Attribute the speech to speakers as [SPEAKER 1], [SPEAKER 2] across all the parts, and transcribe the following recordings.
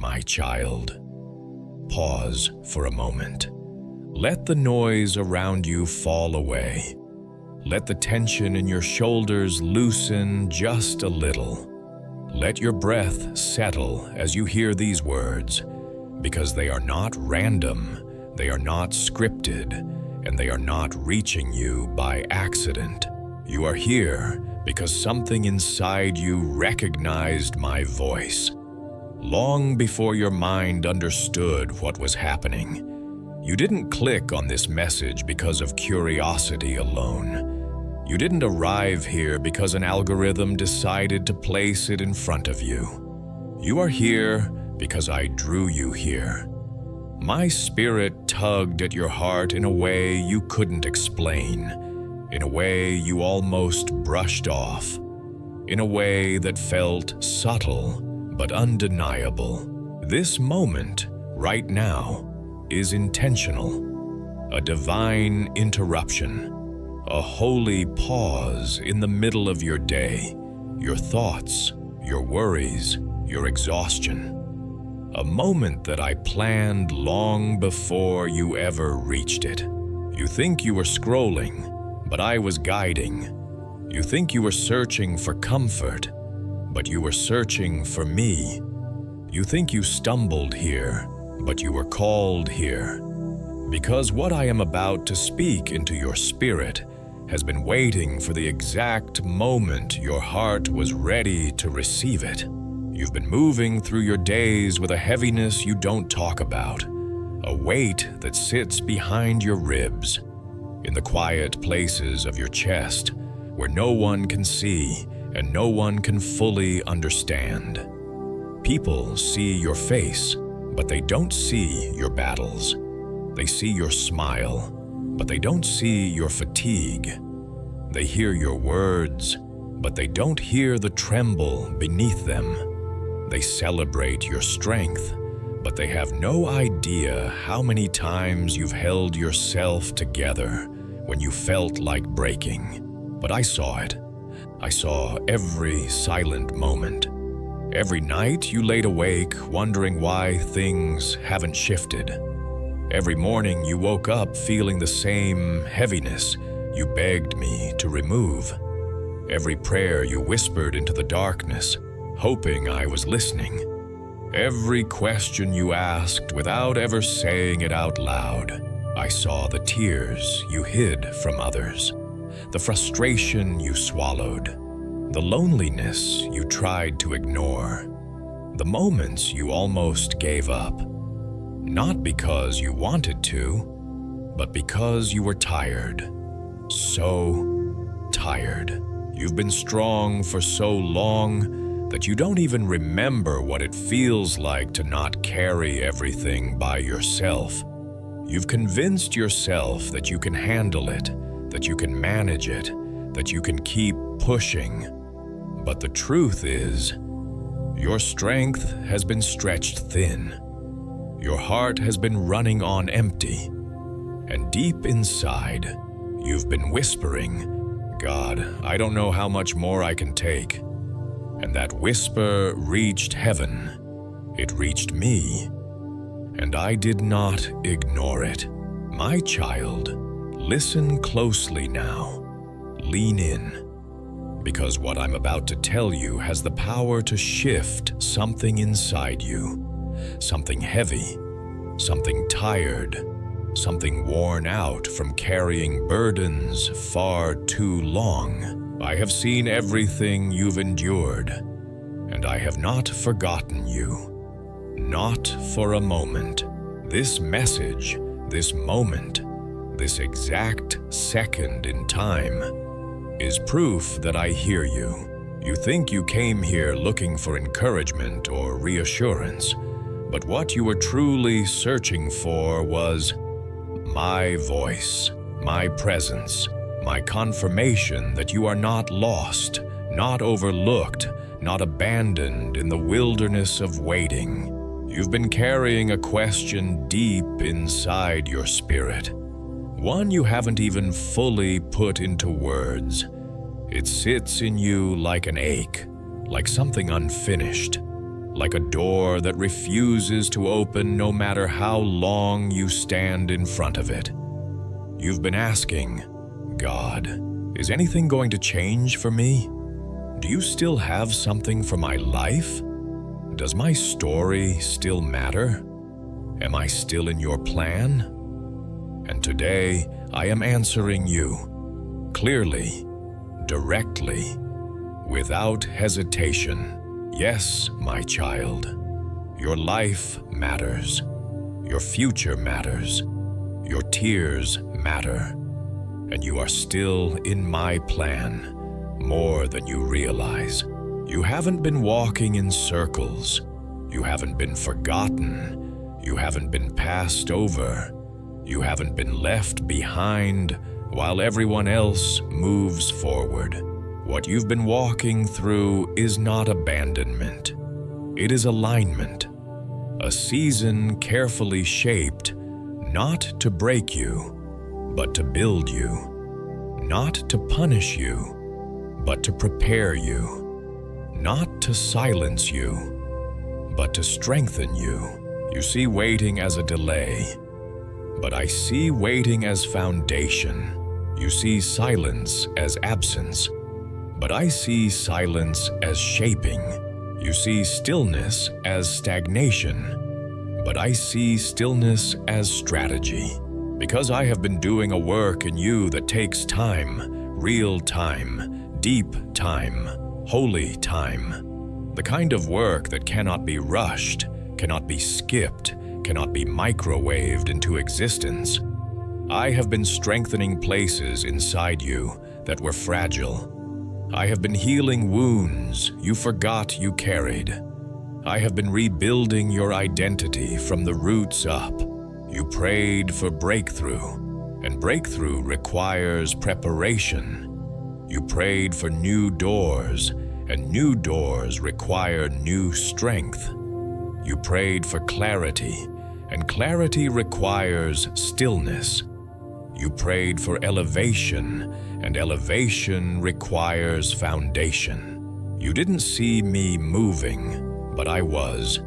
[SPEAKER 1] my child. Pause for a moment. Let the noise around you fall away. Let the tension in your shoulders loosen just a little. Let your breath settle as you hear these words, because they are not random, they are not scripted, and they are not reaching you by accident. You are here because something inside you recognized my voice. Long before your mind understood what was happening, you didn't click on this message because of curiosity alone. You didn't arrive here because an algorithm decided to place it in front of you. You are here because I drew you here. My spirit tugged at your heart in a way you couldn't explain, in a way you almost brushed off, in a way that felt subtle but undeniable. This moment, right now, is intentional, a divine interruption, a holy pause in the middle of your day, your thoughts, your worries, your exhaustion. A moment that I planned long before you ever reached it. You think you were scrolling, but I was guiding. You think you were searching for comfort, but you were searching for me. You think you stumbled here, but you were called here. Because what I am about to speak into your spirit has been waiting for the exact moment your heart was ready to receive it. You've been moving through your days with a heaviness you don't talk about, a weight that sits behind your ribs, in the quiet places of your chest, where no one can see and no one can fully understand. People see your face, but they don't see your battles. They see your smile, but they don't see your fatigue. They hear your words, but they don't hear the tremble beneath them. They celebrate your strength, but they have no idea how many times you've held yourself together when you felt like breaking. But I saw it. I saw every silent moment. Every night you laid awake wondering why things haven't shifted. Every morning you woke up feeling the same heaviness you begged me to remove. Every prayer you whispered into the darkness, hoping I was listening. Every question you asked without ever saying it out loud. I saw the tears you hid from others, the frustration you swallowed, the loneliness you tried to ignore, the moments you almost gave up. Not because you wanted to, but because you were tired. So tired. You've been strong for so long that you don't even remember what it feels like to not carry everything by yourself. You've convinced yourself that you can handle it, that you can manage it, that you can keep pushing. But the truth is, your strength has been stretched thin. Your heart has been running on empty. And deep inside, you've been whispering, "God, I don't know how much more I can take." And that whisper reached heaven. It reached me. And I did not ignore it. My child, listen closely now. Lean in. Because what I'm about to tell you has the power to shift something inside you. Something heavy, something tired, something worn out from carrying burdens far too long. I have seen everything you've endured, and I have not forgotten you. Not for a moment. This message, this moment, this exact second in time, is proof that I hear you. You think you came here looking for encouragement or reassurance, but what you were truly searching for was my voice, my presence, my confirmation that you are not lost, not overlooked, not abandoned in the wilderness of waiting. You've been carrying a question deep inside your spirit, one you haven't even fully put into words. It sits in you like an ache, like something unfinished, like a door that refuses to open no matter how long you stand in front of it. You've been asking, God, is anything going to change for me? Do you still have something for my life? Does my story still matter? Am I still in your plan? And today, I am answering you, clearly, directly, without hesitation. Yes, my child, your life matters. Your future matters. Your tears matter. And you are still in my plan, more than you realize. You haven't been walking in circles. You haven't been forgotten. You haven't been passed over. You haven't been left behind while everyone else moves forward. What you've been walking through is not abandonment. It is alignment. A season carefully shaped, not to break you, but to build you. Not to punish you, but to prepare you. Not to silence you, but to strengthen you. You see waiting as a delay, but I see waiting as foundation. You see silence as absence, but I see silence as shaping. You see stillness as stagnation, but I see stillness as strategy. Because I have been doing a work in you that takes time, real time, deep time, holy time. The kind of work that cannot be rushed, cannot be skipped, cannot be microwaved into existence. I have been strengthening places inside you that were fragile. I have been healing wounds you forgot you carried. I have been rebuilding your identity from the roots up. You prayed for breakthrough, and breakthrough requires preparation. You prayed for new doors, and new doors require new strength. You prayed for clarity, and clarity requires stillness. You prayed for elevation, and elevation requires foundation. You didn't see me moving, but I was.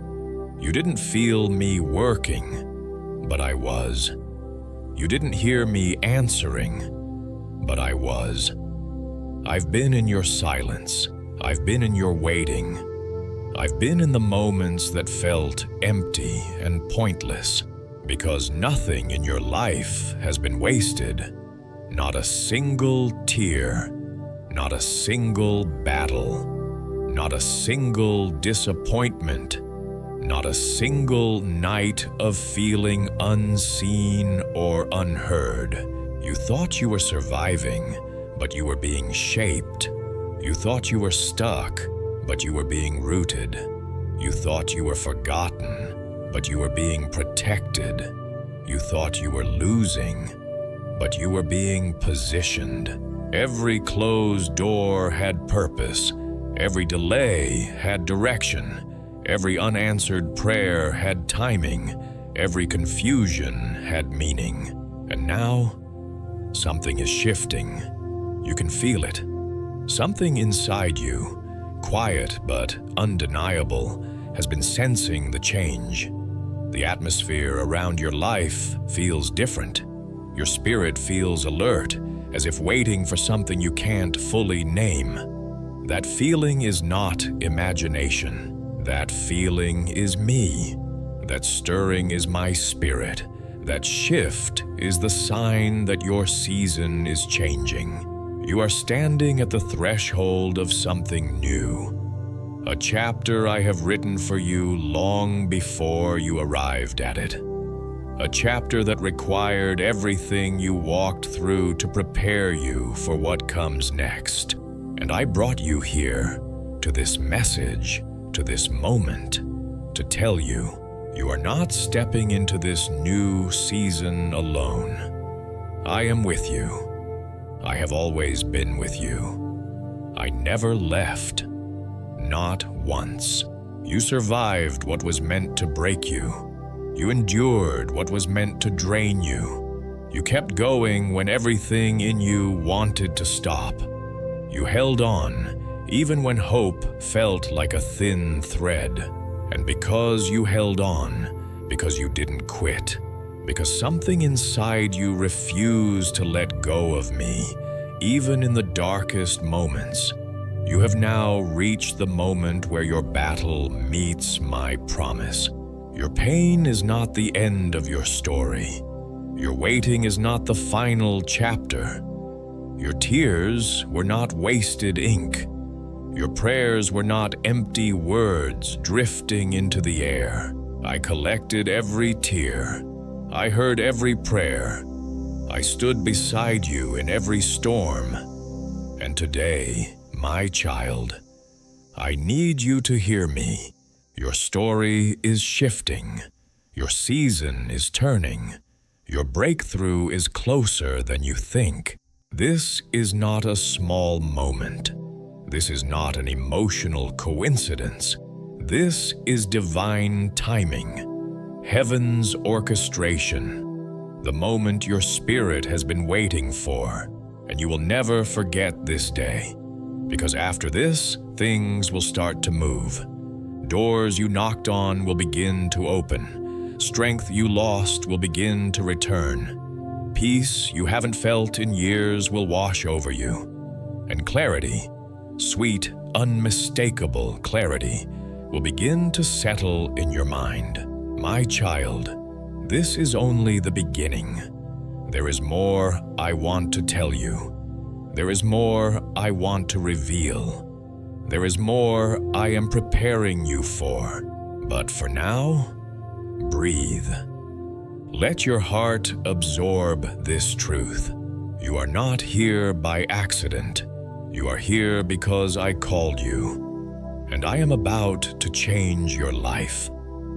[SPEAKER 1] You didn't feel me working, but I was. You didn't hear me answering, but I was. I've been in your silence. I've been in your waiting. I've been in the moments that felt empty and pointless, because nothing in your life has been wasted. Not a single tear, not a single battle, not a single disappointment, not a single night of feeling unseen or unheard. You thought you were surviving, but you were being shaped. You thought you were stuck, but you were being rooted. You thought you were forgotten, but you were being protected. You thought you were losing, but you were being positioned. Every closed door had purpose. Every delay had direction. Every unanswered prayer had timing. Every confusion had meaning. And now, something is shifting. You can feel it. Something inside you, quiet but undeniable, has been sensing the change. The atmosphere around your life feels different. Your spirit feels alert, as if waiting for something you can't fully name. That feeling is not imagination. That feeling is me. That stirring is my spirit. That shift is the sign that your season is changing. You are standing at the threshold of something new. A chapter I have written for you long before you arrived at it. A chapter that required everything you walked through to prepare you for what comes next. And I brought you here, to this message, to this moment, to tell you, you are not stepping into this new season alone. I am with you. I have always been with you. I never left. Not once. You survived what was meant to break you. You endured what was meant to drain you. You kept going when everything in you wanted to stop. You held on, even when hope felt like a thin thread. And because you held on, because you didn't quit, because something inside you refused to let go of me, even in the darkest moments, you have now reached the moment where your battle meets my promise. Your pain is not the end of your story. Your waiting is not the final chapter. Your tears were not wasted ink. Your prayers were not empty words drifting into the air. I collected every tear. I heard every prayer. I stood beside you in every storm. And today, my child, I need you to hear me. Your story is shifting. Your season is turning. Your breakthrough is closer than you think. This is not a small moment. This is not an emotional coincidence. This is divine timing, heaven's orchestration, the moment your spirit has been waiting for, and you will never forget this day. Because after this, things will start to move. Doors you knocked on will begin to open. Strength you lost will begin to return. Peace you haven't felt in years will wash over you. And clarity, sweet, unmistakable clarity, will begin to settle in your mind. My child, this is only the beginning. There is more I want to tell you. There is more I want to reveal. There is more I am preparing you for. But for now, breathe. Let your heart absorb this truth. You are not here by accident. You are here because I called you. And I am about to change your life.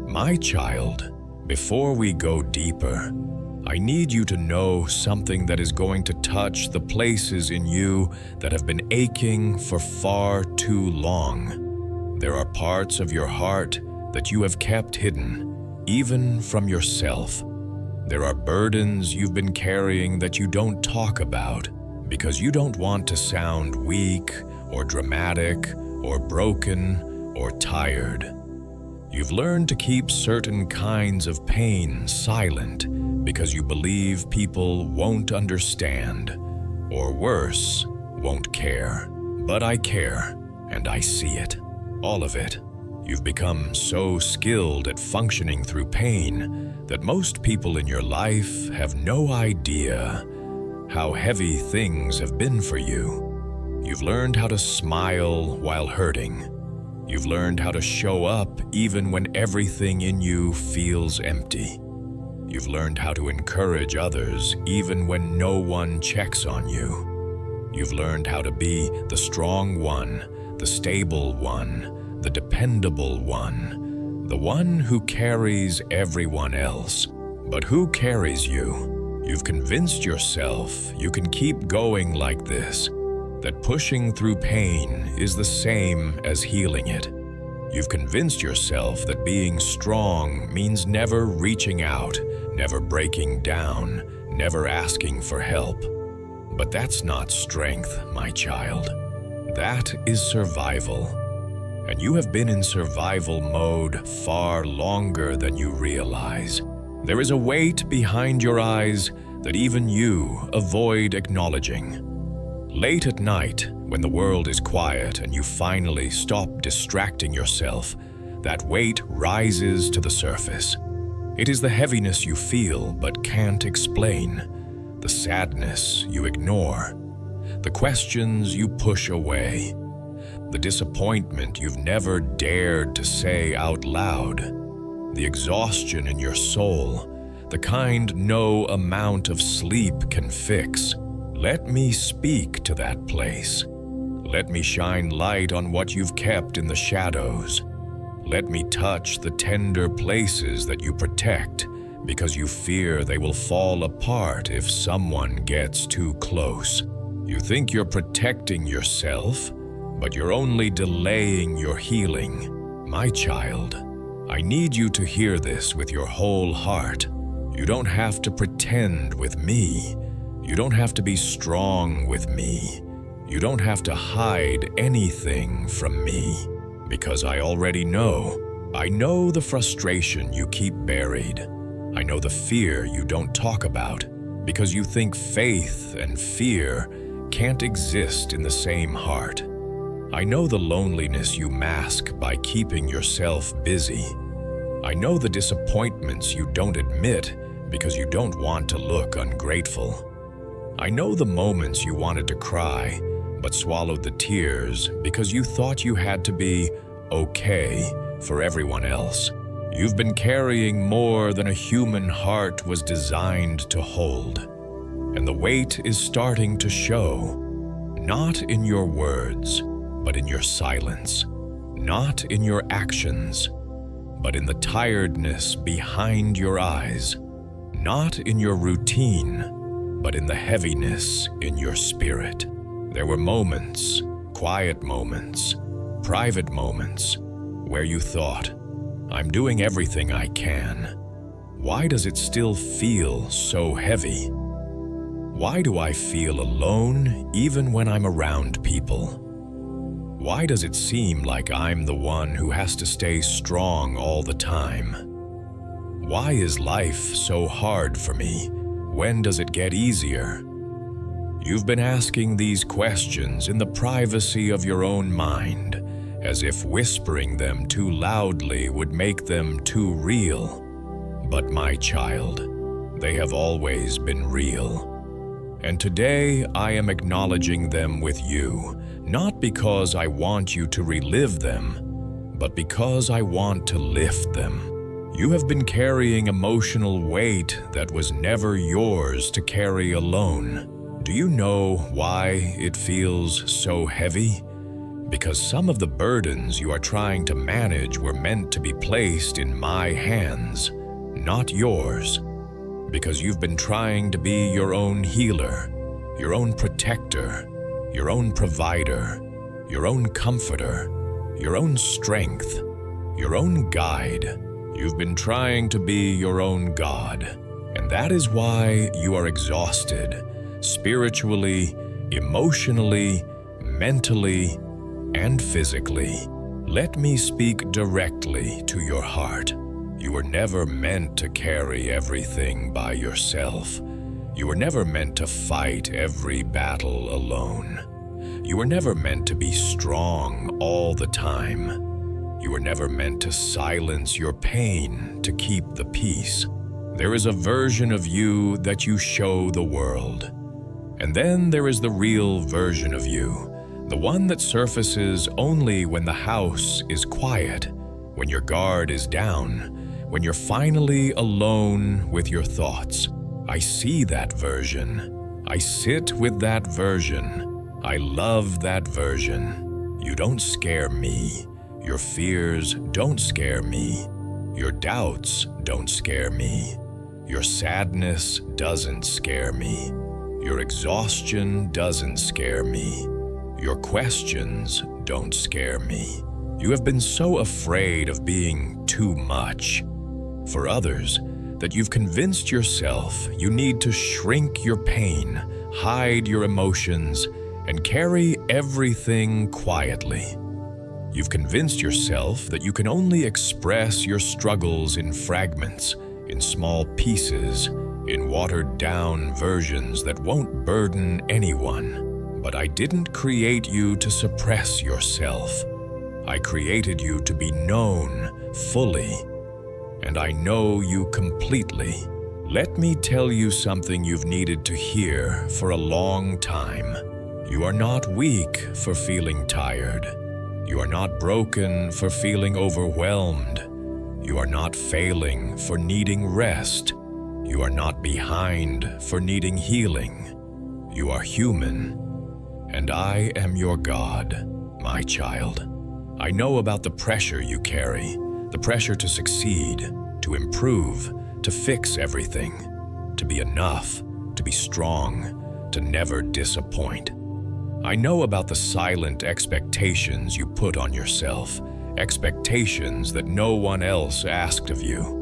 [SPEAKER 1] My child, before we go deeper, I need you to know something that is going to touch the places in you that have been aching for far too long. There are parts of your heart that you have kept hidden, even from yourself. There are burdens you've been carrying that you don't talk about because you don't want to sound weak or dramatic or broken or tired. You've learned to keep certain kinds of pain silent because you believe people won't understand, or worse, won't care. But I care, and I see it, all of it. You've become so skilled at functioning through pain that most people in your life have no idea how heavy things have been for you. You've learned how to smile while hurting. You've learned how to show up even when everything in you feels empty. You've learned how to encourage others even when no one checks on you. You've learned how to be the strong one, the stable one, the dependable one, the one who carries everyone else. But who carries you? You've convinced yourself you can keep going like this, that pushing through pain is the same as healing it. You've convinced yourself that being strong means never reaching out, never breaking down, never asking for help. But that's not strength, my child. That is survival. And you have been in survival mode far longer than you realize. There is a weight behind your eyes that even you avoid acknowledging. Late at night, when the world is quiet and you finally stop distracting yourself, that weight rises to the surface. It is the heaviness you feel but can't explain, the sadness you ignore, the questions you push away, the disappointment you've never dared to say out loud, the exhaustion in your soul, the kind no amount of sleep can fix. Let me speak to that place. Let me shine light on what you've kept in the shadows. Let me touch the tender places that you protect because you fear they will fall apart if someone gets too close. You think you're protecting yourself, but you're only delaying your healing. My child, I need you to hear this with your whole heart. You don't have to pretend with me. You don't have to be strong with me. You don't have to hide anything from me, because I already know. I know the frustration you keep buried. I know the fear you don't talk about because you think faith and fear can't exist in the same heart. I know the loneliness you mask by keeping yourself busy. I know the disappointments you don't admit because you don't want to look ungrateful. I know the moments you wanted to cry but swallowed the tears because you thought you had to be okay for everyone else. You've been carrying more than a human heart was designed to hold, and the weight is starting to show, not in your words, but in your silence, not in your actions, but in the tiredness behind your eyes, not in your routine, but in the heaviness in your spirit. There were moments, quiet moments, private moments, where you thought, I'm doing everything I can. Why does it still feel so heavy? Why do I feel alone even when I'm around people? Why does it seem like I'm the one who has to stay strong all the time? Why is life so hard for me? When does it get easier? You've been asking these questions in the privacy of your own mind, as if whispering them too loudly would make them too real. But my child, they have always been real. And today I am acknowledging them with you, not because I want you to relive them, but because I want to lift them. You have been carrying emotional weight that was never yours to carry alone. Do you know why it feels so heavy? Because some of the burdens you are trying to manage were meant to be placed in my hands, not yours. Because you've been trying to be your own healer, your own protector, your own provider, your own comforter, your own strength, your own guide. You've been trying to be your own God, and that is why you are exhausted, spiritually, emotionally, mentally, and physically. Let me speak directly to your heart. You were never meant to carry everything by yourself. You were never meant to fight every battle alone. You were never meant to be strong all the time. You were never meant to silence your pain to keep the peace. There is a version of you that you show the world. And then there is the real version of you, the one that surfaces only when the house is quiet, when your guard is down, when you're finally alone with your thoughts. I see that version. I sit with that version. I love that version. You don't scare me. Your fears don't scare me. Your doubts don't scare me. Your sadness doesn't scare me. Your exhaustion doesn't scare me. Your questions don't scare me. You have been so afraid of being too much for others that you've convinced yourself you need to shrink your pain, hide your emotions, and carry everything quietly. You've convinced yourself that you can only express your struggles in fragments, in small pieces, in watered-down versions that won't burden anyone. But I didn't create you to suppress yourself. I created you to be known fully, and I know you completely. Let me tell you something you've needed to hear for a long time. You are not weak for feeling tired. You are not broken for feeling overwhelmed. You are not failing for needing rest. You are not behind for needing healing. You are human, and I am your God, my child. I know about the pressure you carry, the pressure to succeed, to improve, to fix everything, to be enough, to be strong, to never disappoint. I know about the silent expectations you put on yourself, expectations that no one else asked of you.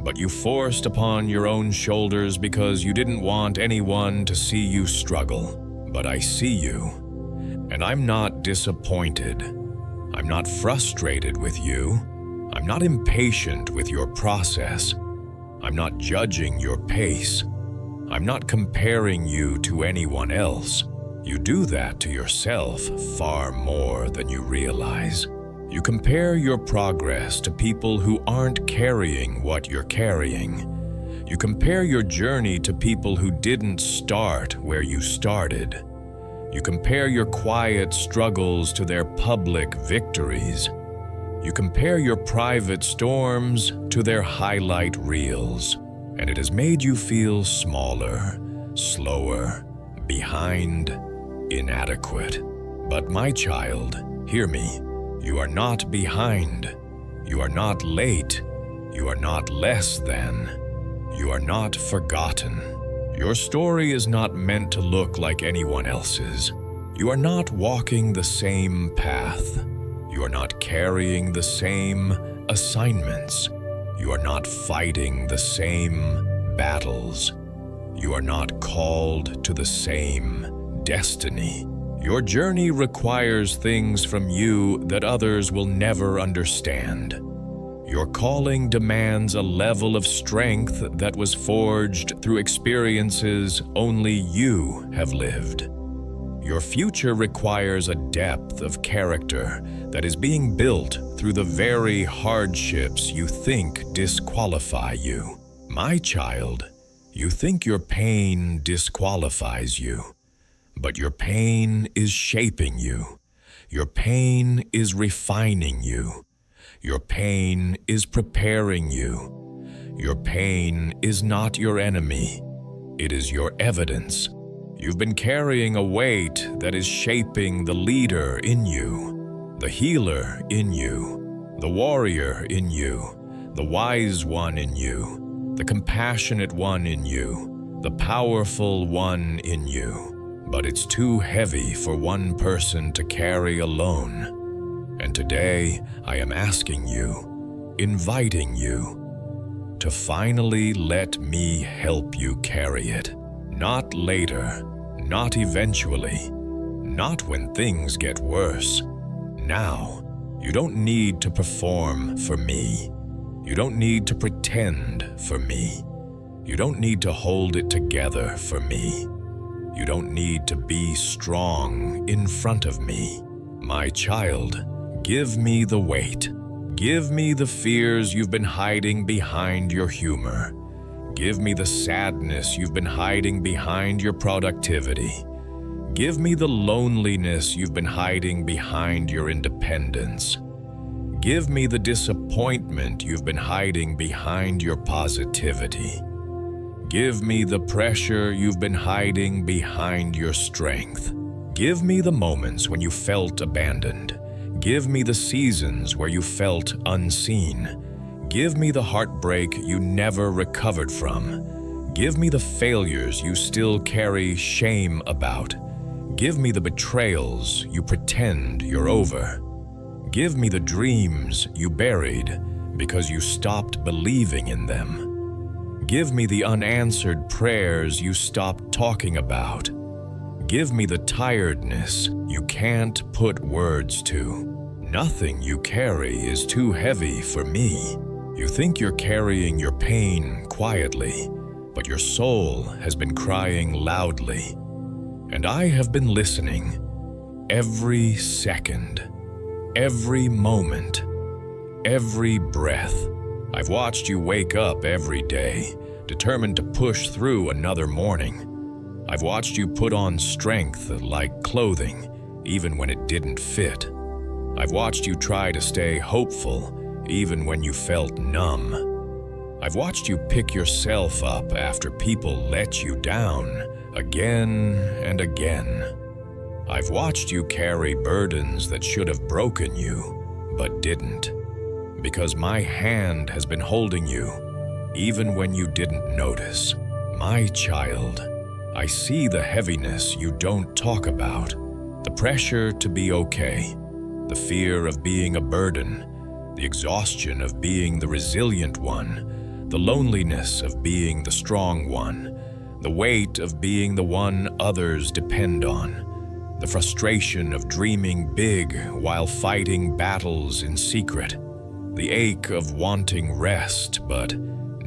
[SPEAKER 1] But you forced upon your own shoulders because you didn't want anyone to see you struggle. But I see you, and I'm not disappointed. I'm not frustrated with you. I'm not impatient with your process. I'm not judging your pace. I'm not comparing you to anyone else. You do that to yourself far more than you realize. You compare your progress to people who aren't carrying what you're carrying. You compare your journey to people who didn't start where you started. You compare your quiet struggles to their public victories. You compare your private storms to their highlight reels, and it has made you feel smaller, slower, behind, inadequate. But my child, hear me. You are not behind. You are not late. You are not less than. You are not forgotten. Your story is not meant to look like anyone else's. You are not walking the same path. You are not carrying the same assignments. You are not fighting the same battles. You are not called to the same destiny. Your journey requires things from you that others will never understand. Your calling demands a level of strength that was forged through experiences only you have lived. Your future requires a depth of character that is being built through the very hardships you think disqualify you. My child, you think your pain disqualifies you, but your pain is shaping you. Your pain is refining you. Your pain is preparing you. Your pain is not your enemy. It is your evidence. You've been carrying a weight that is shaping the leader in you, the healer in you, the warrior in you, the wise one in you, the compassionate one in you, the powerful one in you. But it's too heavy for one person to carry alone. And today, I am asking you, inviting you, to finally let me help you carry it. Not later, not eventually, not when things get worse. Now, you don't need to perform for me. You don't need to pretend for me. You don't need to hold it together for me. You don't need to be strong in front of me. My child, give me the weight. Give me the fears you've been hiding behind your humor. Give me the sadness you've been hiding behind your productivity. Give me the loneliness you've been hiding behind your independence. Give me the disappointment you've been hiding behind your positivity. Give me the pressure you've been hiding behind your strength. Give me the moments when you felt abandoned. Give me the seasons where you felt unseen. Give me the heartbreak you never recovered from. Give me the failures you still carry shame about. Give me the betrayals you pretend you're over. Give me the dreams you buried because you stopped believing in them. Give me the unanswered prayers you stopped talking about. Give me the tiredness you can't put words to. Nothing you carry is too heavy for me. You think you're carrying your pain quietly, but your soul has been crying loudly. And I have been listening. Every second, every moment, every breath. I've watched you wake up every day, determined to push through another morning. I've watched you put on strength like clothing, even when it didn't fit. I've watched you try to stay hopeful, even when you felt numb. I've watched you pick yourself up after people let you down, again and again. I've watched you carry burdens that should have broken you, but didn't. Because my hand has been holding you, even when you didn't notice. My child, I see the heaviness you don't talk about, the pressure to be okay, the fear of being a burden, the exhaustion of being the resilient one, the loneliness of being the strong one, the weight of being the one others depend on, the frustration of dreaming big while fighting battles in secret. the ache of wanting rest but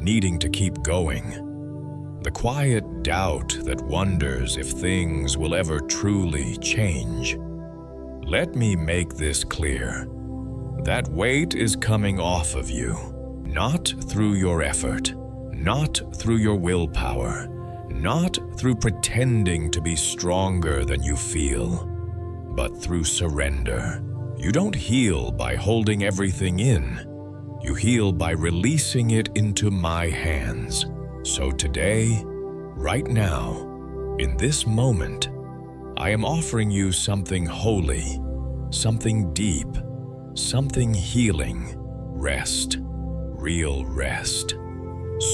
[SPEAKER 1] needing to keep going, the quiet doubt that wonders if things will ever truly change. Let me make this clear. That weight is coming off of you, not through your effort, not through your willpower, not through pretending to be stronger than you feel, but through surrender. You don't heal by holding everything in. You heal by releasing it into my hands. So today, right now, in this moment, I am offering you something holy, something deep, something healing. Rest, real rest,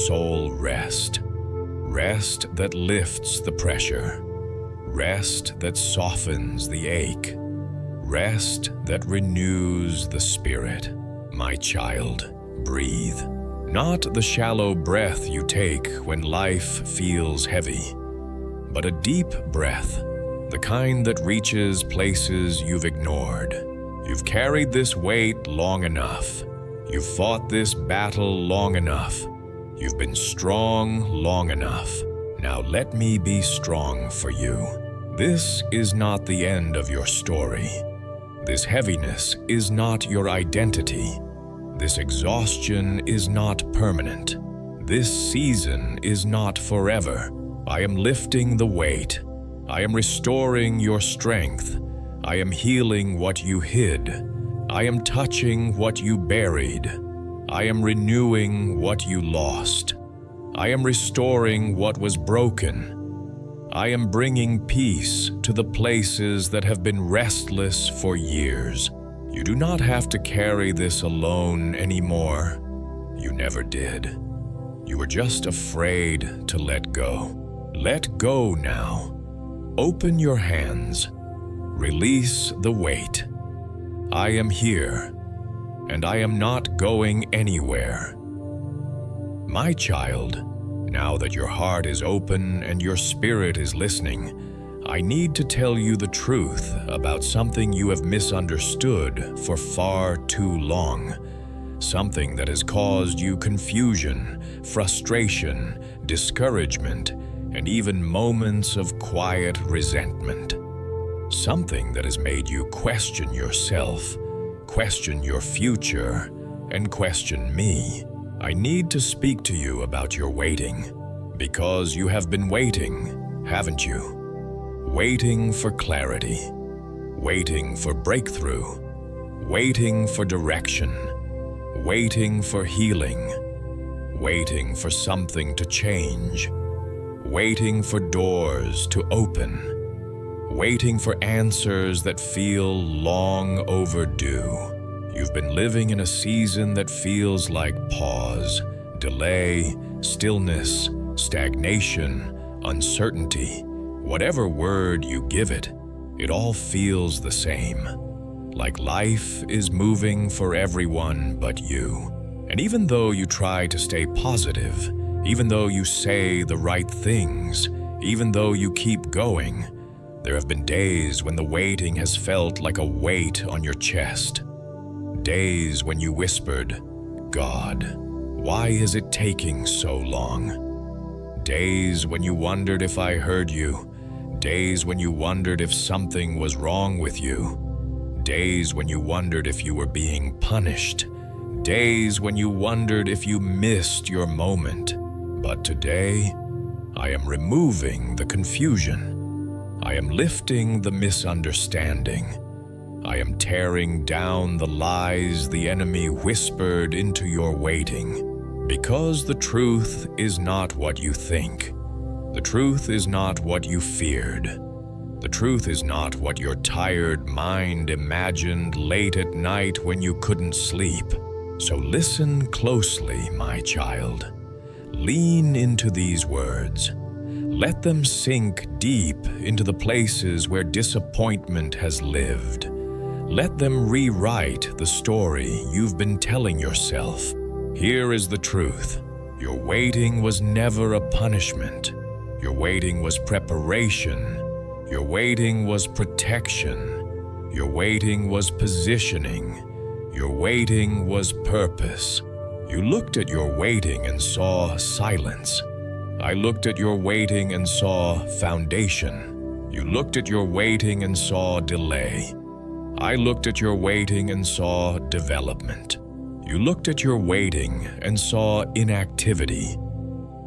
[SPEAKER 1] soul rest. Rest that lifts the pressure. Rest that softens the ache. Rest that renews the spirit. My child, breathe. Not the shallow breath you take when life feels heavy, but a deep breath, the kind that reaches places you've ignored. You've carried this weight long enough. You've fought this battle long enough. You've been strong long enough. Now let me be strong for you. This is not the end of your story. This heaviness is not your identity. This exhaustion is not permanent. This season is not forever. I am lifting the weight. I am restoring your strength. I am healing what you hid. I am touching what you buried. I am renewing what you lost. I am restoring what was broken. I am bringing peace to the places that have been restless for years. You do not have to carry this alone anymore. You never did. You were just afraid to let go. Let go now. Open your hands. Release the weight. I am here, and I am not going anywhere. My child, now that your heart is open and your spirit is listening, I need to tell you the truth about something you have misunderstood for far too long. Something that has caused you confusion, frustration, discouragement, and even moments of quiet resentment. Something that has made you question yourself, question your future, and question me. I need to speak to you about your waiting, because you have been waiting, haven't you? Waiting for clarity, waiting for breakthrough, waiting for direction, waiting for healing, waiting for something to change, waiting for doors to open, waiting for answers that feel long overdue. You've been living in a season that feels like pause, delay, stillness, stagnation, uncertainty. Whatever word you give it, it all feels the same. Like life is moving for everyone but you. And even though you try to stay positive, even though you say the right things, even though you keep going, there have been days when the waiting has felt like a weight on your chest. Days when you whispered, "God, why is it taking so long?" Days when you wondered if I heard you. Days when you wondered if something was wrong with you. Days when you wondered if you were being punished. Days when you wondered if you missed your moment. But today, I am removing the confusion. I am lifting the misunderstanding. I am tearing down the lies the enemy whispered into your waiting. Because the truth is not what you think. The truth is not what you feared. The truth is not what your tired mind imagined late at night when you couldn't sleep. So listen closely, my child. Lean into these words. Let them sink deep into the places where disappointment has lived. Let them rewrite the story you've been telling yourself. Here is the truth. Your waiting was never a punishment. Your waiting was preparation. Your waiting was protection. Your waiting was positioning. Your waiting was purpose. You looked at your waiting and saw silence. I looked at your waiting and saw foundation. You looked at your waiting and saw delay. I looked at your waiting and saw development. You looked at your waiting and saw inactivity.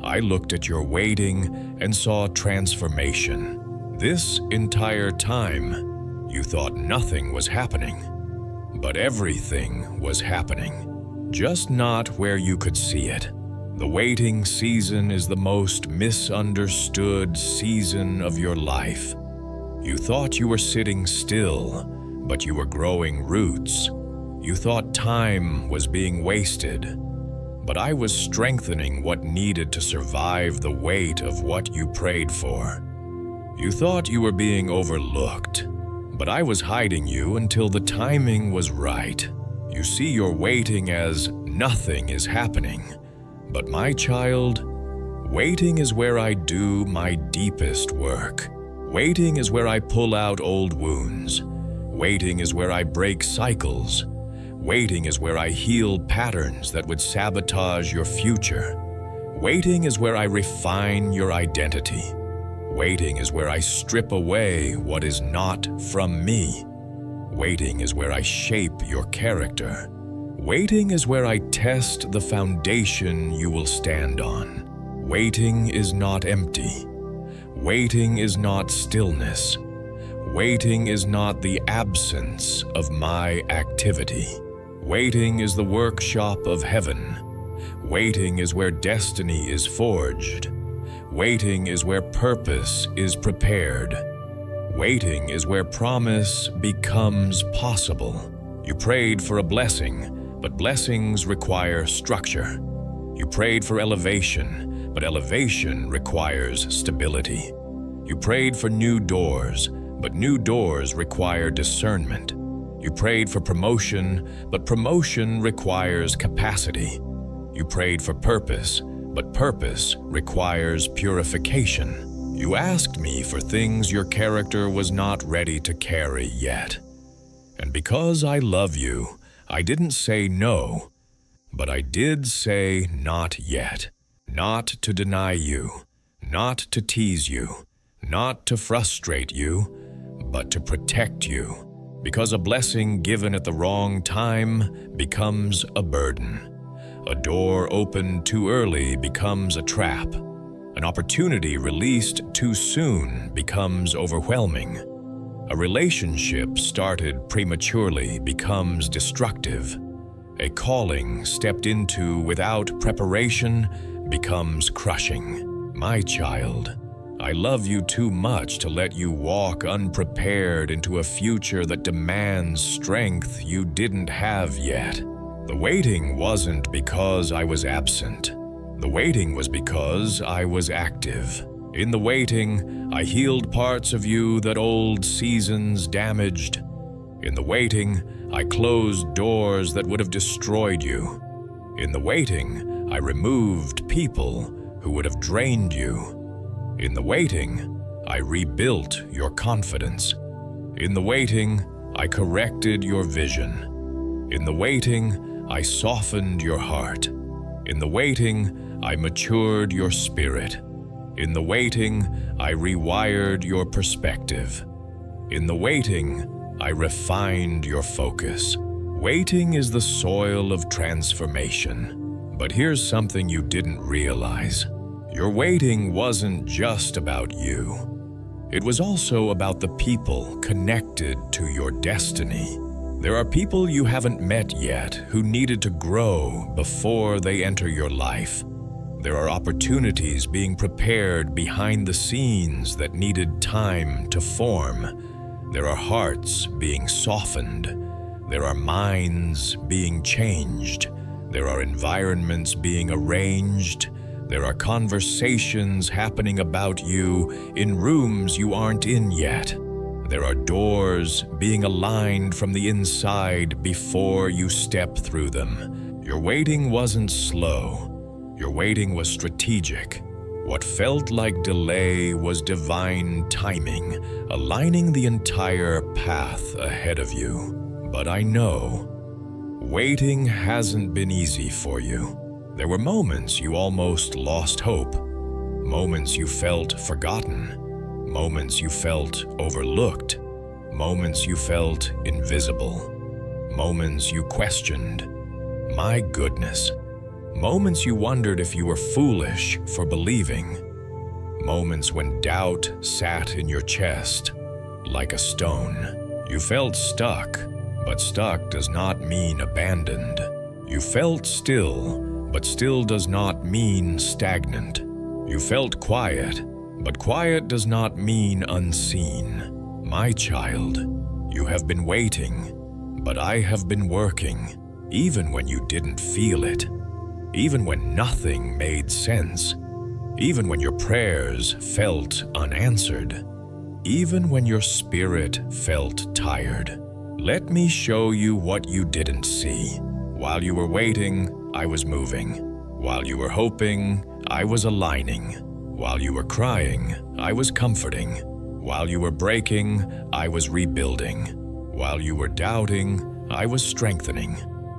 [SPEAKER 1] I looked at your waiting and saw transformation. This entire time, you thought nothing was happening. But everything was happening, just not where you could see it. The waiting season is the most misunderstood season of your life. You thought you were sitting still, but you were growing roots. You thought time was being wasted, but I was strengthening what needed to survive the weight of what you prayed for. You thought you were being overlooked, but I was hiding you until the timing was right. You see your waiting as nothing is happening. But my child, waiting is where I do my deepest work. Waiting is where I pull out old wounds. Waiting is where I break cycles. Waiting is where I heal patterns that would sabotage your future. Waiting is where I refine your identity. Waiting is where I strip away what is not from me. Waiting is where I shape your character. Waiting is where I test the foundation you will stand on. Waiting is not empty. Waiting is not stillness. Waiting is not the absence of my activity. Waiting is the workshop of heaven. Waiting is where destiny is forged. Waiting is where purpose is prepared. Waiting is where promise becomes possible. You prayed for a blessing, but blessings require structure. You prayed for elevation, but elevation requires stability. You prayed for new doors, but new doors require discernment. You prayed for promotion, but promotion requires capacity. You prayed for purpose, but purpose requires purification. You asked me for things your character was not ready to carry yet. And because I love you, I didn't say no, but I did say not yet. Not to deny you, not to tease you, not to frustrate you, but to protect you. Because a blessing given at the wrong time becomes a burden. A door opened too early becomes a trap. An opportunity released too soon becomes overwhelming. A relationship started prematurely becomes destructive. A calling stepped into without preparation becomes crushing. My child, I love you too much to let you walk unprepared into a future that demands strength you didn't have yet. The waiting wasn't because I was absent. The waiting was because I was active. In the waiting, I healed parts of you that old seasons damaged. In the waiting, I closed doors that would have destroyed you. In the waiting, I removed people who would have drained you. In the waiting, I rebuilt your confidence. In the waiting, I corrected your vision. In the waiting, I softened your heart. In the waiting, I matured your spirit. In the waiting, I rewired your perspective. In the waiting, I refined your focus. Waiting is the soil of transformation. But here's something you didn't realize. Your waiting wasn't just about you. It was also about the people connected to your destiny. There are people you haven't met yet who needed to grow before they enter your life. There are opportunities being prepared behind the scenes that needed time to form. There are hearts being softened. There are minds being changed. There are environments being arranged. There are conversations happening about you in rooms you aren't in yet. There are doors being aligned from the inside before you step through them. Your waiting wasn't slow. Your waiting was strategic. What felt like delay was divine timing, aligning the entire path ahead of you. But I know, Waiting hasn't been easy for you. There were moments you almost lost hope, moments you felt forgotten, moments you felt overlooked, moments you felt invisible, moments you questioned, my goodness, moments you wondered if you were foolish for believing, moments when doubt sat in your chest like a stone. You felt stuck, but stuck does not mean abandoned. You felt still, but still does not mean stagnant. You felt quiet, but quiet does not mean unseen. My child, you have been waiting, but I have been working, even when you didn't feel it, even when nothing made sense, even when your prayers felt unanswered, even when your spirit felt tired. Let me show you what you didn't see. While you were waiting, I was moving. While you were hoping, I was aligning. While you were crying, I was comforting. While you were breaking, I was rebuilding. While you were doubting, I was strengthening.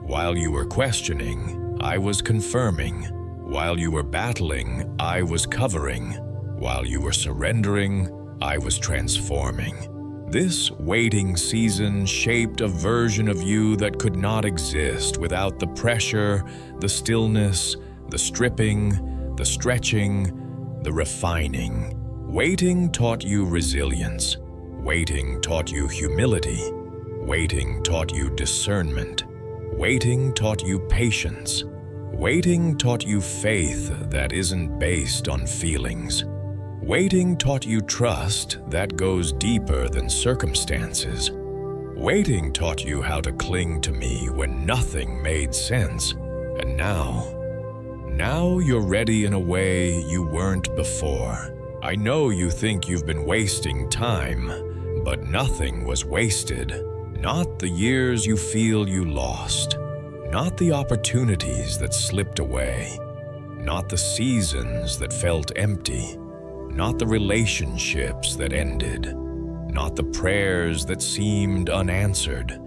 [SPEAKER 1] While you were questioning, I was confirming. While you were battling, I was covering. While you were surrendering, I was transforming. This waiting season shaped a version of you that could not exist without the pressure, the stillness, the stripping, the stretching, the refining. Waiting taught you resilience. Waiting taught you humility. Waiting taught you discernment. Waiting taught you patience. Waiting taught you faith that isn't based on feelings. Waiting taught you trust that goes deeper than circumstances. Waiting taught you how to cling to me when nothing made sense. And now you're ready in a way you weren't before. I know you think you've been wasting time, but nothing was wasted. Not the years you feel you lost. Not the opportunities that slipped away. Not the seasons that felt empty. Not the relationships that ended. Not the prayers that seemed unanswered.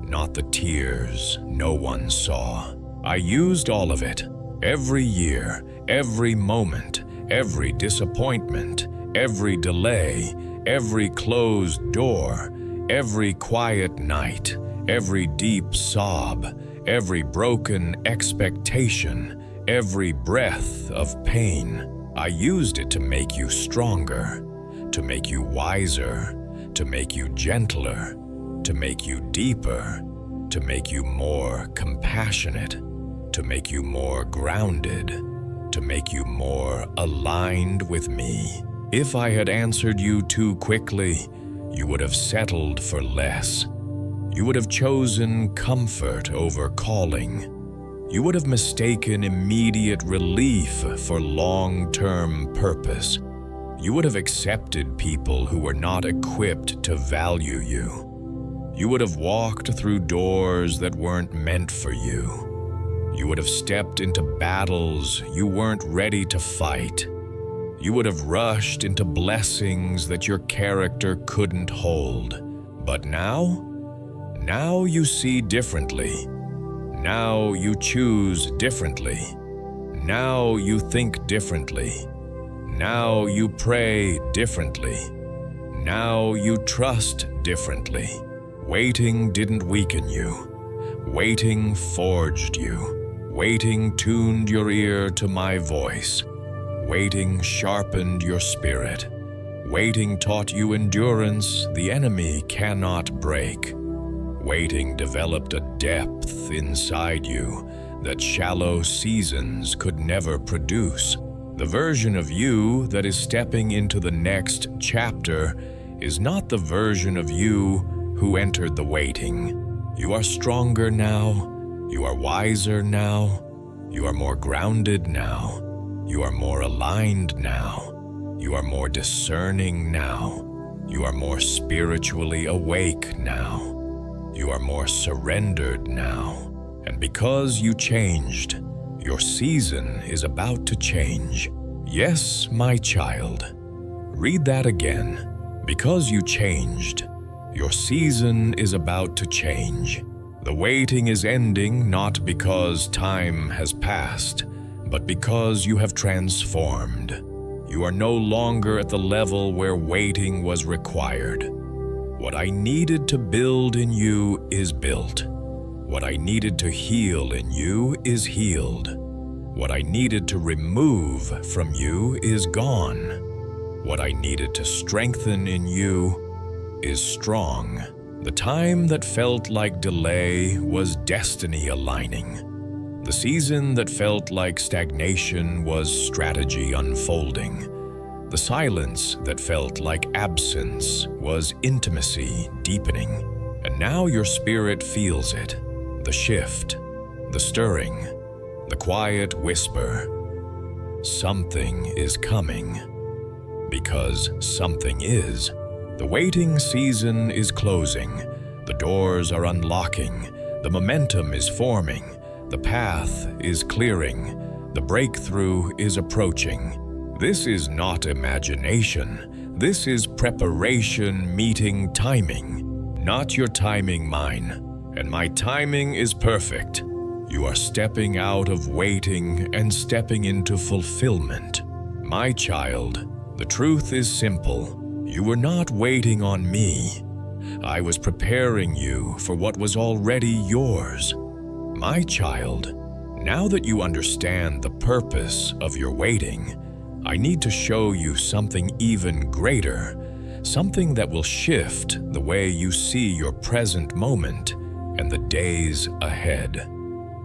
[SPEAKER 1] Not the tears no one saw. I used all of it. Every year, every moment, every disappointment, every delay, every closed door, every quiet night, every deep sob, every broken expectation, every breath of pain. I used it to make you stronger, to make you wiser, to make you gentler, to make you deeper, to make you more compassionate, to make you more grounded, to make you more aligned with me. If I had answered you too quickly, you would have settled for less. You would have chosen comfort over calling. You would have mistaken immediate relief for long-term purpose. You would have accepted people who were not equipped to value you. You would have walked through doors that weren't meant for you. You would have stepped into battles you weren't ready to fight. You would have rushed into blessings that your character couldn't hold. But now you see differently. Now you choose differently. Now you think differently. Now you pray differently. Now you trust differently. Waiting didn't weaken you. Waiting forged you. Waiting tuned your ear to my voice. Waiting sharpened your spirit. Waiting taught you endurance the enemy cannot break. Waiting developed a depth inside you that shallow seasons could never produce. The version of you that is stepping into the next chapter is not the version of you who entered the waiting. You are stronger now. You are wiser now. You are more grounded now. You are more aligned now. You are more discerning now. You are more spiritually awake now. You are more surrendered now. And because you changed, your season is about to change. Yes, my child. Read that again. Because you changed, your season is about to change. The waiting is ending not because time has passed, but because you have transformed. You are no longer at the level where waiting was required. What I needed to build in you is built. What I needed to heal in you is healed. What I needed to remove from you is gone. What I needed to strengthen in you is strong. The time that felt like delay was destiny aligning. The season that felt like stagnation was strategy unfolding. The silence that felt like absence was intimacy deepening. And now your spirit feels it. The shift, the stirring, the quiet whisper. Something is coming. Because something is. The waiting season is closing. The doors are unlocking. The momentum is forming. The path is clearing. The breakthrough is approaching. This is not imagination. This is preparation meeting timing. Not your timing, mine. And my timing is perfect. You are stepping out of waiting and stepping into fulfillment. My child, the truth is simple. You were not waiting on me. I was preparing you for what was already yours. My child, now that you understand the purpose of your waiting, I need to show you something even greater, something that will shift the way you see your present moment and the days ahead.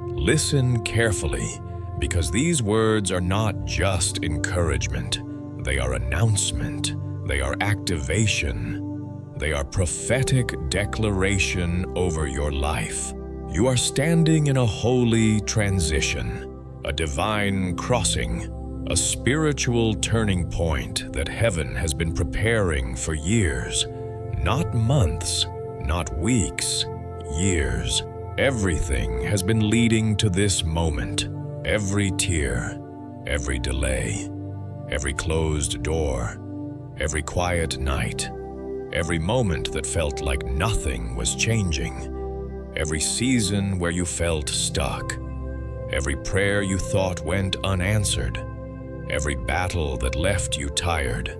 [SPEAKER 1] Listen carefully, because these words are not just encouragement. They are announcement. They are activation. They are prophetic declaration over your life. You are standing in a holy transition, a divine crossing, a spiritual turning point that heaven has been preparing for years. Not months, not weeks, years. Everything has been leading to this moment. Every tear, every delay, every closed door, every quiet night, every moment that felt like nothing was changing, every season where you felt stuck, every prayer you thought went unanswered, every battle that left you tired,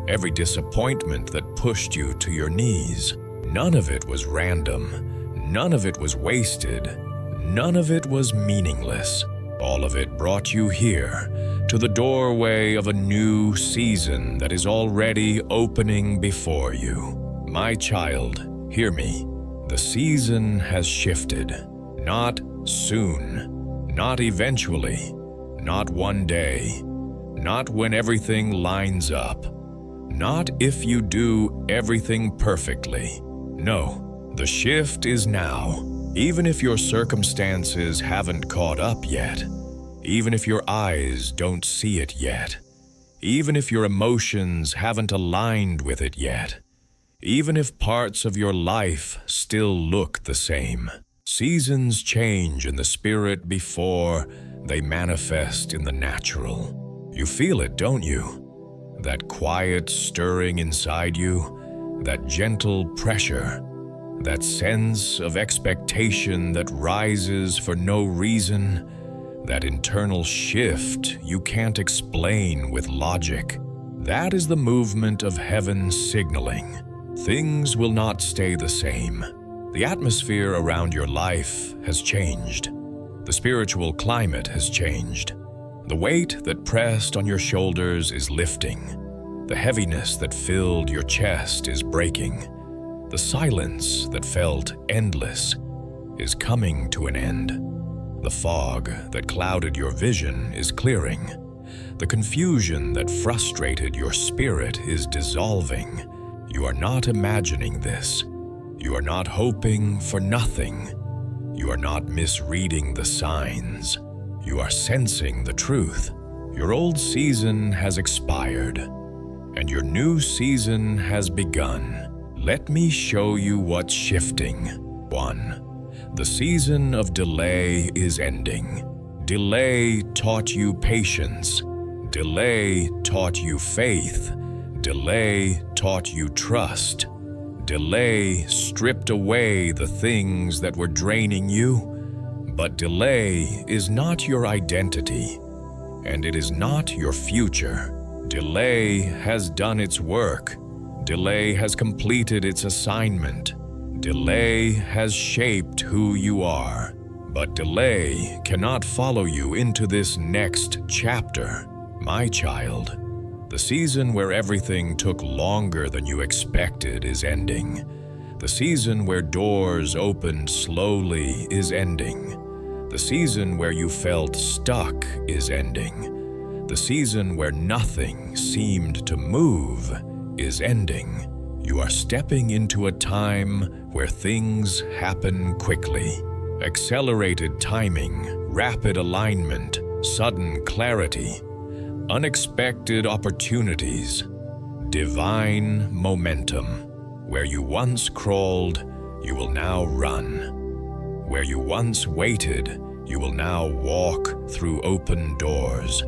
[SPEAKER 1] every disappointment that pushed you to your knees. None of it was random, none of it was wasted, none of it was meaningless. All of it brought you here, to the doorway of a new season that is already opening before you. My child, hear me. The season has shifted. Not soon, not eventually, not one day, not when everything lines up, not if you do everything perfectly. No, the shift is now. Even if your circumstances haven't caught up yet, even if your eyes don't see it yet, even if your emotions haven't aligned with it yet, even if parts of your life still look the same. Seasons change in the spirit before they manifest in the natural. You feel it, don't you? That quiet stirring inside you, that gentle pressure, that sense of expectation that rises for no reason, that internal shift you can't explain with logic. That is the movement of heaven signaling. Things will not stay the same. The atmosphere around your life has changed. The spiritual climate has changed. The weight that pressed on your shoulders is lifting. The heaviness that filled your chest is breaking. The silence that felt endless is coming to an end. The fog that clouded your vision is clearing. The confusion that frustrated your spirit is dissolving. You are not imagining this. You are not hoping for nothing. You are not misreading the signs. You are sensing the truth. Your old season has expired, and your new season has begun. Let me show you what's shifting. 1. The season of delay is ending. Delay taught you patience. Delay taught you faith. Delay taught you trust. Delay stripped away the things that were draining you, but delay is not your identity, and it is not your future. Delay has done its work. Delay has completed its assignment. Delay has shaped who you are. But delay cannot follow you into this next chapter, my child. The season where everything took longer than you expected is ending. The season where doors opened slowly is ending. The season where you felt stuck is ending. The season where nothing seemed to move is ending. You are stepping into a time where things happen quickly. Accelerated timing, rapid alignment, sudden clarity, unexpected opportunities, divine momentum. Where you once crawled, you will now run. Where you once waited, you will now walk through open doors.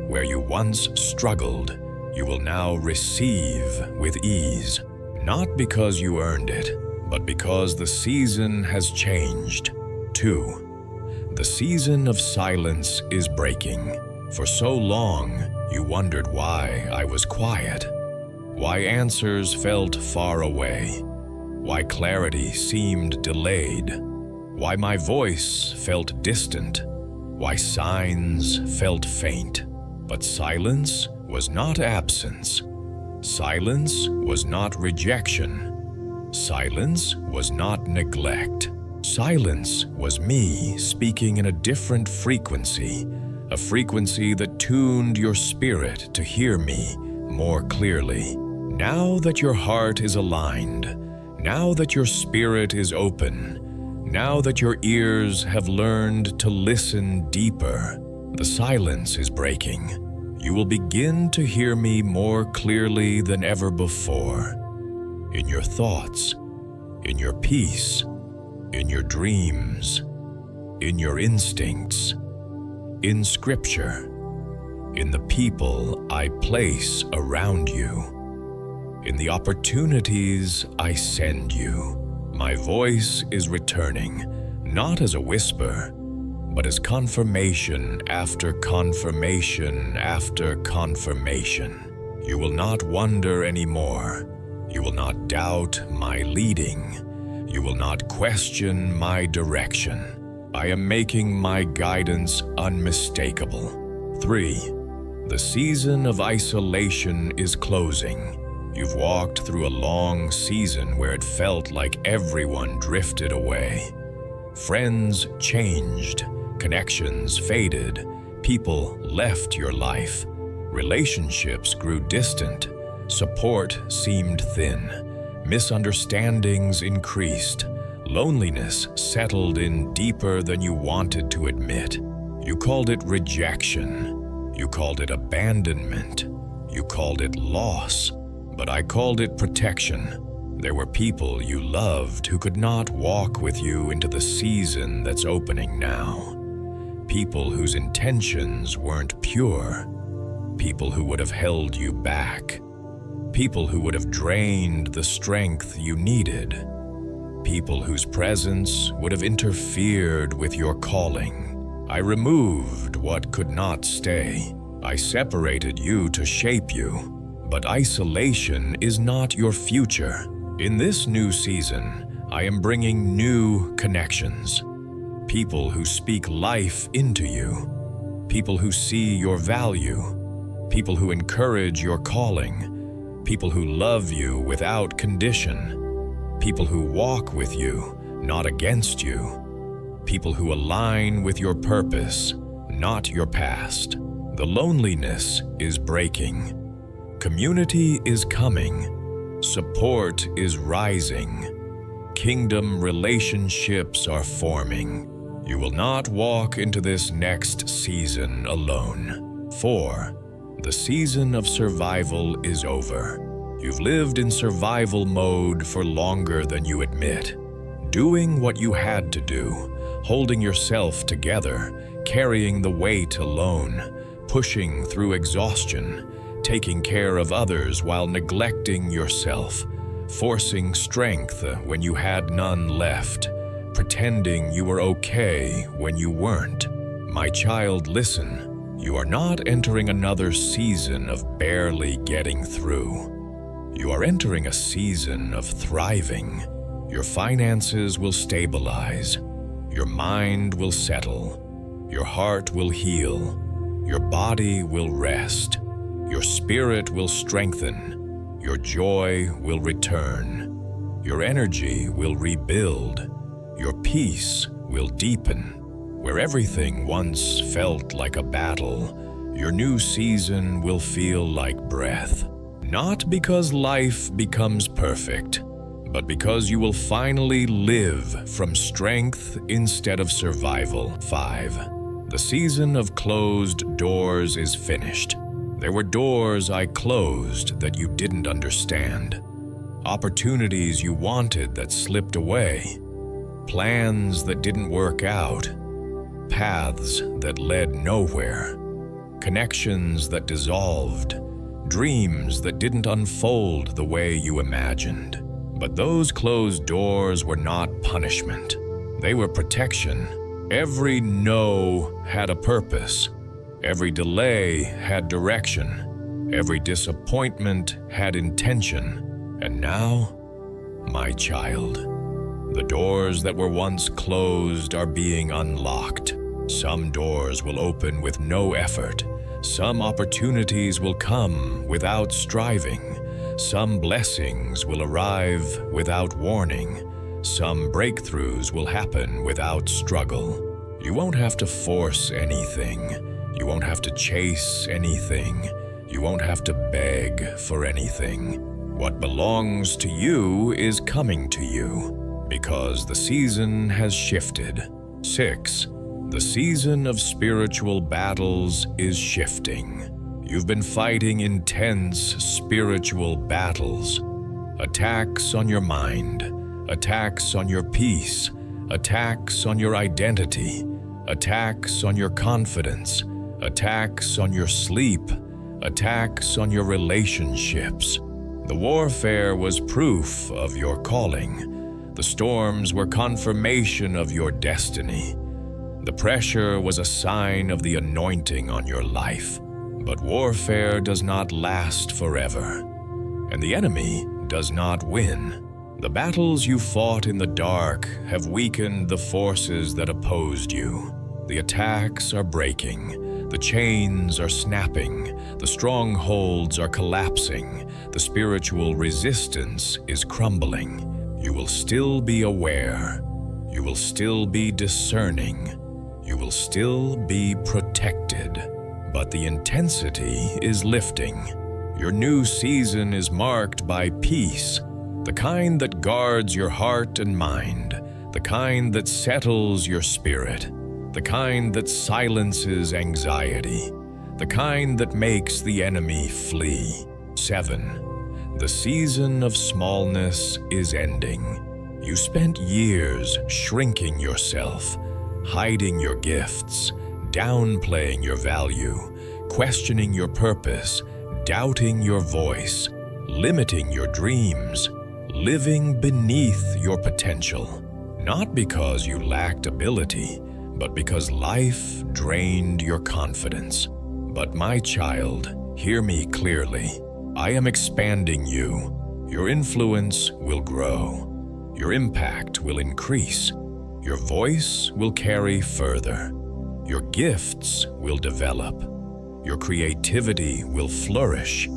[SPEAKER 1] Where you once struggled, you will now receive with ease. Not because you earned it, but because the season has changed. 2. The season of silence is breaking. For so long, you wondered why I was quiet, why answers felt far away, why clarity seemed delayed, why my voice felt distant, why signs felt faint. But silence was not absence. Silence was not rejection. Silence was not neglect. Silence was me speaking in a different frequency, a frequency that tuned your spirit to hear me more clearly. Now that your heart is aligned, now that your spirit is open, now that your ears have learned to listen deeper, the silence is breaking. You will begin to hear me more clearly than ever before. In your thoughts, in your peace, in your dreams, in your instincts, in Scripture, in the people I place around you, in the opportunities I send you. My voice is returning, not as a whisper, but as confirmation after confirmation after confirmation. You will not wonder anymore. You will not doubt my leading. You will not question my direction. I am making my guidance unmistakable. 3. The season of isolation is closing. You've walked through a long season where it felt like everyone drifted away. Friends changed, connections faded, people left your life. Relationships grew distant, support seemed thin, misunderstandings increased, loneliness settled in deeper than you wanted to admit. You called it rejection, you called it abandonment, you called it loss, but I called it protection. There were people you loved who could not walk with you into the season that's opening now. People whose intentions weren't pure. People who would have held you back. People who would have drained the strength you needed. People whose presence would have interfered with your calling. I removed what could not stay. I separated you to shape you. But isolation is not your future. In this new season, I am bringing new connections. People who speak life into you. People who see your value. People who encourage your calling. People who love you without condition. People who walk with you, not against you. People who align with your purpose, not your past. The loneliness is breaking. Community is coming. Support is rising. Kingdom relationships are forming. You will not walk into this next season alone. 4. The season of survival is over. You've lived in survival mode for longer than you admit. Doing what you had to do, holding yourself together, carrying the weight alone, pushing through exhaustion, taking care of others while neglecting yourself. forcing strength when you had none left, pretending you were okay when you weren't. My child, listen, you are not entering another season of barely getting through. You are entering a season of thriving. Your finances will stabilize. Your mind will settle. Your heart will heal. Your body will rest. Your spirit will strengthen. Your joy will return. Your energy will rebuild. Your peace will deepen. Where everything once felt like a battle, your new season will feel like breath. Not because life becomes perfect, but because you will finally live from strength instead of survival. 5. The season of closed doors is finished. There were doors I closed that you didn't understand. Opportunities you wanted that slipped away. Plans that didn't work out. Paths that led nowhere. Connections that dissolved. Dreams that didn't unfold the way you imagined. But those closed doors were not punishment. They were protection. Every no had a purpose. Every delay had direction. Every disappointment had intention. And now, my child, the doors that were once closed are being unlocked. Some doors will open with no effort. Some opportunities will come without striving. Some blessings will arrive without warning. Some breakthroughs will happen without struggle. You won't have to force anything. You won't have to chase anything. You won't have to beg for anything. What belongs to you is coming to you, because the season has shifted. 6. The season of spiritual battles is shifting. You've been fighting intense spiritual battles. Attacks on your mind, attacks on your peace, attacks on your identity, attacks on your confidence, attacks on your sleep, attacks on your relationships. The warfare was proof of your calling. The storms were confirmation of your destiny. The pressure was a sign of the anointing on your life. But warfare does not last forever, and the enemy does not win. The battles you fought in the dark have weakened the forces that opposed you. The attacks are breaking, the chains are snapping, the strongholds are collapsing, the spiritual resistance is crumbling. You will still be aware. You will still be discerning. You will still be protected. But the intensity is lifting. Your new season is marked by peace, the kind that guards your heart and mind, the kind that settles your spirit, the kind that silences anxiety, the kind that makes the enemy flee. 7. The season of smallness is ending. You spent years shrinking yourself, hiding your gifts, downplaying your value, questioning your purpose, doubting your voice, limiting your dreams, living beneath your potential. Not because you lacked ability, but because life drained your confidence. But my child, hear me clearly. I am expanding you. Your influence will grow. Your impact will increase. Your voice will carry further. Your gifts will develop. Your creativity will flourish.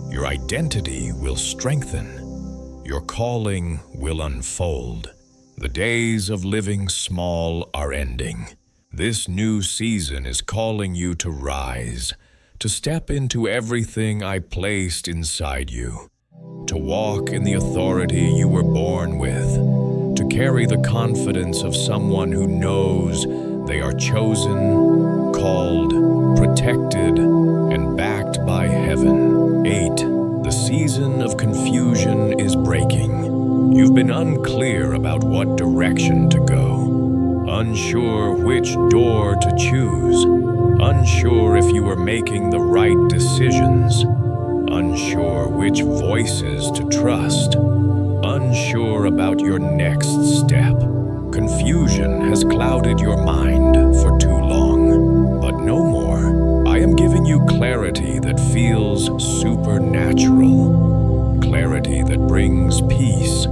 [SPEAKER 1] Your identity will strengthen. Your calling will unfold. The days of living small are ending. This new season is calling you to rise, to step into everything I placed inside you, to walk in the authority you were born with, to carry the confidence of someone who knows they are chosen, called, protected, and backed by heaven. 8. The season of confusion is breaking. You've been unclear about what direction to go, unsure which door to choose, unsure if you were making the right decisions, unsure which voices to trust. unsure about your next step. Confusion has clouded your mind for too long, but no more. I am giving you clarity that feels supernatural, clarity that brings peace,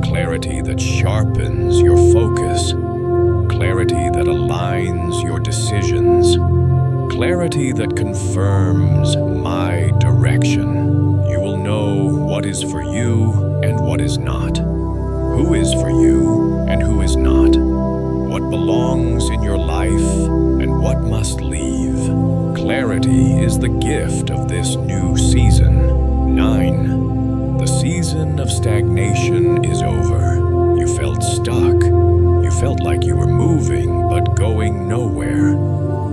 [SPEAKER 1] clarity that sharpens your focus, clarity that aligns your decisions, clarity that confirms my direction. You will know what is for you and what is not, who is for you and who is not, what belongs in your life and what must leave. Clarity is the gift of this new season. 9. The season of stagnation is over. You felt stuck. You felt like you were moving but going nowhere.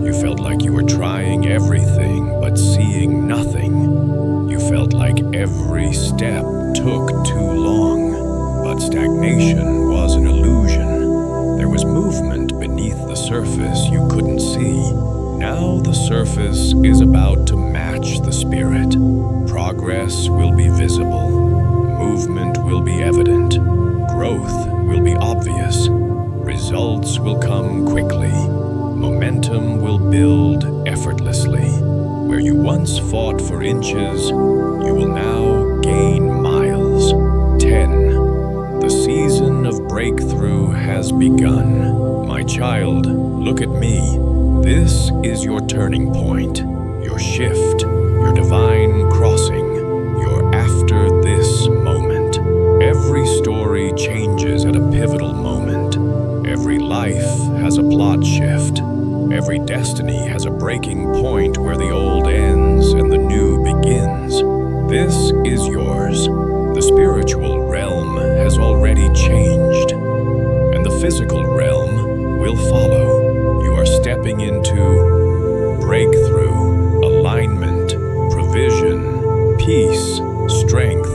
[SPEAKER 1] You felt like you were trying everything but seeing nothing. You felt like every step took too long, but stagnation was an illusion. There was movement beneath the surface you couldn't see. Now the surface is about to match the spirit. Progress will be visible. Movement will be evident. Growth will be obvious. Results will come quickly. Momentum will build effortlessly. Where you once fought for inches, you will now gain miles. 10. The season of breakthrough has begun. My child, look at me. This is your turning point, your shift, your divine crossing, your after this moment. Every story changes at a pivotal moment. Every life has a plot shift. Every destiny has a breaking point where the old ends and the new begins. This is yours. The spiritual realm has already changed, and the physical realm will follow. You are stepping into breakthrough, alignment, provision, peace, strength,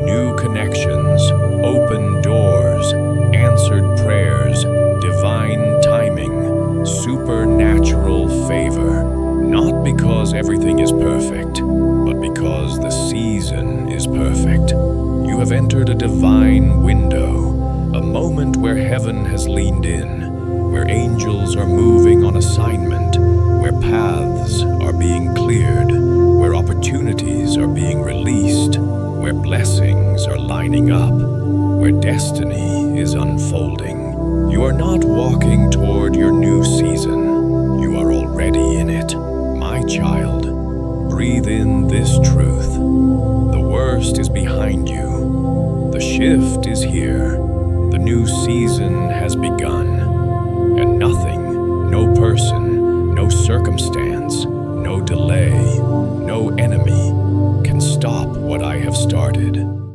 [SPEAKER 1] new connections, open doors, answered prayers, divine timing, supernatural favor. Not because everything is perfect, but because the season is perfect. You have entered a divine window, a moment where heaven has leaned in, where angels are moving on assignment, where paths are being cleared, where opportunities are being released, where blessings are lining up, where destiny is unfolding. You are not walking toward your new season. You are already in it. My child, breathe in this truth. The worst is behind you. The shift is here. The new season has begun. And nothing, no person, no circumstance, no delay, no enemy can stop what I have started.